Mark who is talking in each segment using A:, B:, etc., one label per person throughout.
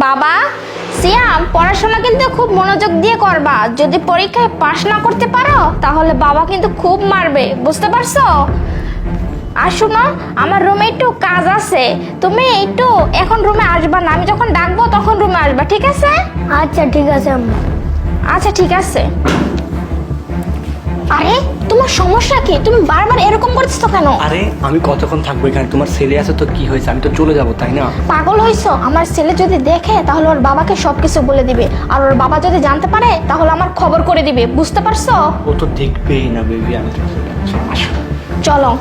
A: বাবা, সিয়াম পড়াশোনা কিন্তু খুব মনোযোগ দিয়ে করবা। যদি পরীক্ষায় পাশ না করতে পারো তাহলে বাবা কিন্তু খুব মারবে, বুঝতে পারছো? আর শোনো, আমার রুমে একটু কাজ আছে, তুমি একটু এখন রুমে আসবা না, আমি যখন ডাকবো তখন রুমে আসবা, ঠিক আছে?
B: আচ্ছা ঠিক আছে আম্মু।
A: আচ্ছা ঠিক আছে। আরে তোমার সমস্যা কি? তুমি বারবার এরকম করছো কেন?
C: আরে আমি কতক্ষণ থাকবো এখানে? তোমার ছেলে আছে তো কি হয়েছে? আমি তো চলে যাব, তাই না?
A: পাগল হইছো? আমার ছেলে যদি দেখে তাহলে ওর বাবাকে সবকিছু বলে দিবে, আর ওর বাবা যদি জানতে পারে তাহলে আমার খবর করে দিবে, বুঝতে পারছো?
C: ও তো দেখবেই না বেবি, আমি তো আসো।
A: চলো।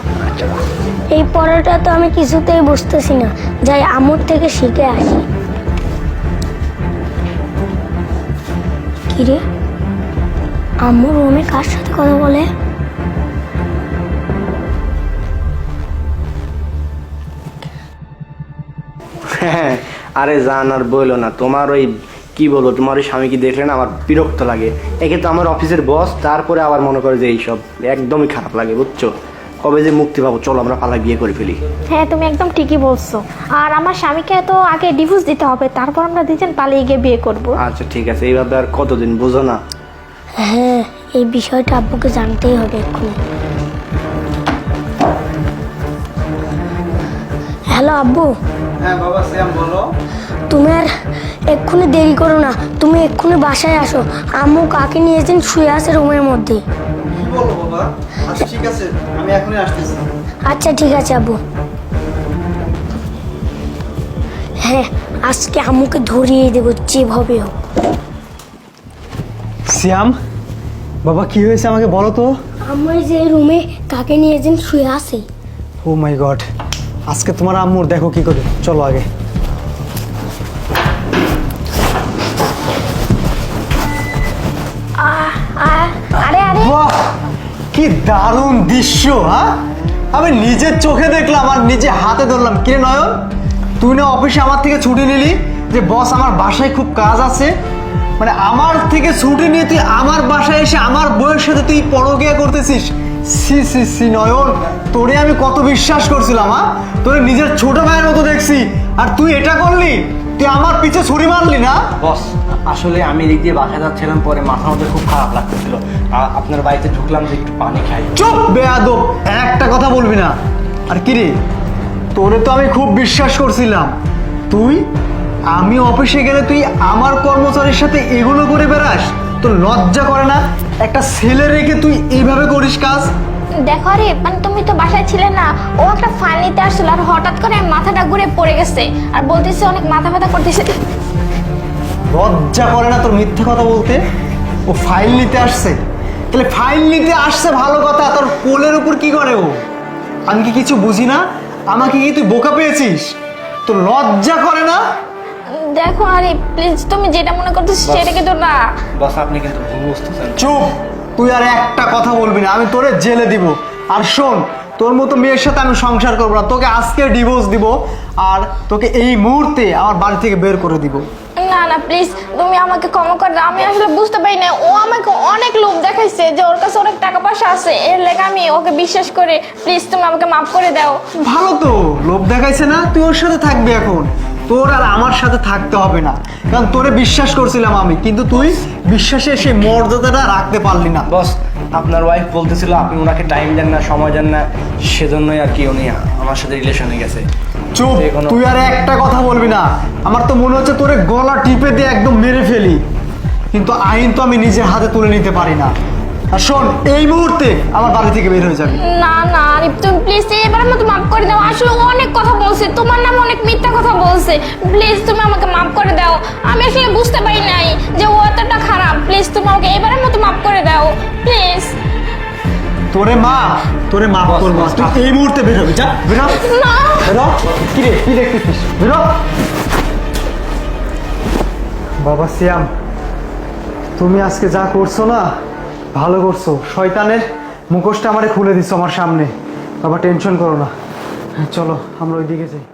B: এই পড়াটা তো আমি কিছুতেই বুঝতেছি না, যাই আম্মুর থেকে শিখে আসি। কিরে, আম্মু রুমে কার সাথে কথা বলে?
C: হ্যাঁ, আরে জান আর বললো না, তোমার ওই কি বলবো, তোমার ওই স্বামীকে দেখলে না আমার বিরক্ত লাগে। একে তো আমার অফিসের বস, তারপরে আবার মনে করে যে এইসব একদমই খারাপ লাগে, বুঝছো? কবে যে মুক্তি পাবো, চলো আমরা পালা বিয়ে করে ফেলি।
A: হ্যাঁ, তুমি একদম ঠিকই বলছো। আর আমার স্বামীকে তো আগে ডিভোর্স দিতে হবে, তারপর আমরা দুজন পালিয়ে গিয়ে বিয়ে করব।
C: আচ্ছা ঠিক আছে, এইভাবে আর কতদিন, বুঝো না?
B: হ্যাঁ, এই বিষয়টা আব্বুকে জানতেই হবে এক্ষুনি। হ্যালো আব্বু।
C: হ্যাঁ বাবা, শ্যাম বলো।
B: তুমি আর এক্ষুনি দেরি করো না, তুমি এক্ষুনি বাসায় আসো। আম্মু কাকে নিয়েছেন শুয়ে আছে রুমের মধ্যে।
D: কি বলো বাবা? আচ্ছা ঠিক আছে, আমি এখনই আসতেছি।
B: আচ্ছা ঠিক আছে আব্বু। হ্যাঁ, আজকে আম্মুকে ধরিয়ে দেবো যেভাবে হোক।
D: শ্যাম বাবা, কি হয়েছে আমাকে বলো তো।
B: আম্মু এই যে রুমে কাকে নিয়েছেন শুয়ে আছে।
D: ও মাই গড, আজকে তোমার আম্মুর দেখো কি করে, চলো আগে।
A: আরে আরে,
D: বাহ, কি দারুণ দৃশ্য! হ্যাঁ, আমি নিজের চোখে দেখলাম আর নিজে হাতে ধরলাম। কিরে নয়ন, তুই না অফিসে আমার থেকে ছুটি নিলি যে বস আমার বাসায় খুব কাজ আছে, মানে আমার থেকে ছুটি নিয়ে তুই আমার বাসায় এসে আমার বউয়ের সাথে তুই পরকীয়া করতেছিস? সি সি সি নয়ন, তোরে আমি কত বিশ্বাস করছিলাম, হ্যাঁ, তোরে নিজের ছোট ভাইয়ের মতো দেখছি, আর তুই এটা করলি? তুই আমার পিছে ছুরি মারলি না?
C: বস, আসলে আমি এদিক দিয়ে বাসায় যাচ্ছিলাম, পরে মাথা মধ্যে খুব খারাপ লাগতেছিল, আপনার বাড়িতে ঢুকলাম যে একটু পানি খাই।
D: চুপ বেয়াদব, একটা কথা বলবি না। আর কি রে, তোরে তো আমি খুব বিশ্বাস করছিলাম। তুই, আমি অফিসে গেলে তুই আমার কর্মচারীর সাথে এগুলো করে বেড়াস? তোর লজ্জা করে না? একটা ছেলে রেখে তুই এইভাবে করিস কাজ?
A: দেখো রে, মানে তুমি তো বাসায় ছিলে না, ও একটা ফাইল নিতে আসছিল আর হঠাৎ করে মাথাটা ঘুরে পড়ে গেছে আর বলতেছে অনেক মাথা ব্যথা করতেছে।
D: লজ্জা করে না তোর মিথ্যে কথা বলতে? ও ফাইল নিতে আসছে? তাহলে ফাইল নিতে আসছে ভালো কথা, তোর কোলের উপর কি করে ও? আমি কি কিছু বুঝি না? আমাকে কি তুই বোকা পেয়েছিস? তোর লজ্জা করে না?
A: দেখো আরে প্লিজ, তুমি যেটা মনে করতেছো সেটাকে তো না।
C: বস, আপনি কিন্তু ভুল বুঝতেছেন।
D: চুপ, তুই আর একটা কথা বলবি না, আমি তোরে জেলে দিব। আর শোন, তোর মতো মেয়ের সাথে আমি সংসার করবো না, তোকে আজকে ডিভোর্স দিব, আর তোকে এই মুহূর্তে আমার বাড়ি থেকে বের করে দিব।
A: না না প্লিজ, তুমি আমাকে ক্ষমা করে দাও। আমি আসলে বুঝতে পারি না, ও আমাকে অনেক লোভ দেখাইছে যে ওর কাছে অনেক টাকা পয়সা আছে, এর লেগে আমি ওকে বিশ্বাস করে, প্লিজ তুমি আমাকে মাফ করে দাও।
D: ভালো তো, লোভ দেখাইছে না? তুই ওর সাথে থাকবি এখন, তোর আর আমার সাথে থাকতে হবে না, কারণ তোরে বিশ্বাস করছিলাম আমি, কিন্তু তুই বিশ্বাসে সেই মর্যাদাটা রাখতে পারলি না।
C: বস, আপনার ওয়াইফ বলতেছিল আপনি ওনাকে টাইম দেন না, সময় দেন না, সেজন্যই আর কি উনি আমার সাথে রিলেশনে গেছে।
D: চুপ, তুই আর একটা কথা বলবি না। আমার তো মনে হচ্ছে তোরে গলা টিপে দিয়ে একদম মেরে ফেলি, কিন্তু আইন তো আমি নিজের হাতে তুলে নিতে পারি না। আর শোন, এই মুহূর্তে আমার বাড়ি থেকে বের হয়ে যাবি।
A: না না আরিফ, তুমি প্লিজ এবারের মতো মাফ করে দাও। আসলে ও অনেক কথা বলছে, তোমার নামে অনেক মিথ্যা কথা বলছে, প্লিজ তুমি আমাকে মাফ করে দাও। আমি আসলে বুঝতে পারি নাই যে ও এতটা খারাপ। প্লিজ তুমি আমাকে এবারের মতো মাফ করে দাও, প্লিজ।
D: তোরে মাফ করবো, তুই এই মুহূর্তে বের হবি, যা বেরো।
A: না
D: বেরো। কি রে, কি দেখতেছিস? বেরো। বাবা সিয়াম, তুমি আজকে যা করছো না, ভালো করছো। শয়তানের মুখোশটা আমারে খুলে দিছো আমার সামনে। বাবা টেনশন করো না, চলো আমরা ওইদিকে যাই।